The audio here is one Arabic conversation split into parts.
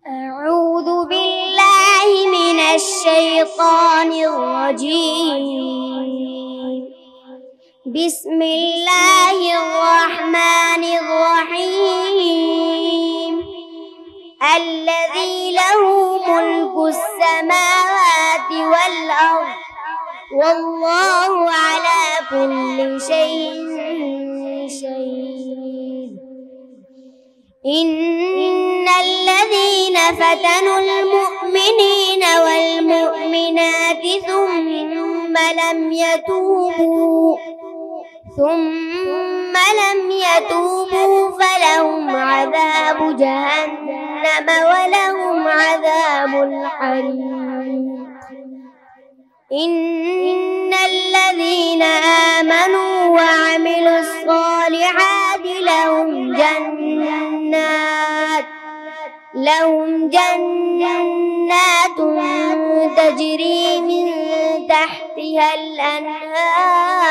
أعوذ بالله من الشيطان الرجيم. بسم الله الرحمن الرحيم. الذي له ملك السماوات والأرض والله على كل شيء شهيد. إن الذين فتنوا المؤمنين والمؤمنات ثم لم يتوبوا فلهم عذاب جهنم ولهم عذاب الحريق. إن الذين آمنوا وعملوا الصالحات لهم جنات تجري من تحتها الأنهار.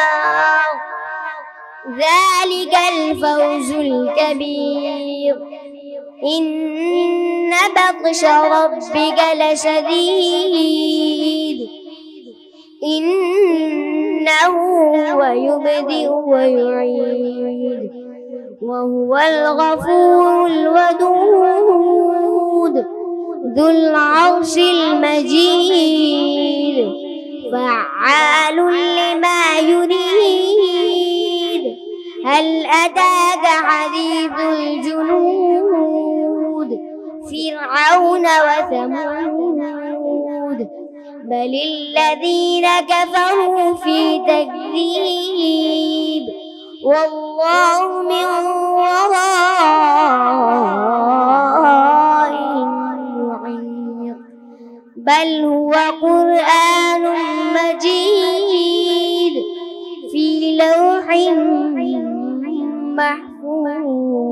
ذلك الفوز الكبير. إن بطش ربك لشديد. إنه هو يبدئ ويعيد وهو الغفور الودود ذو العرش المجيد. فعال لما يريد. هل أتاك حديث الجنود فرعون وثمود بل الذين كفروا في تكذيب والله من ورائهم محيط. بل هو قرآن مجيد في لوح محفوظ.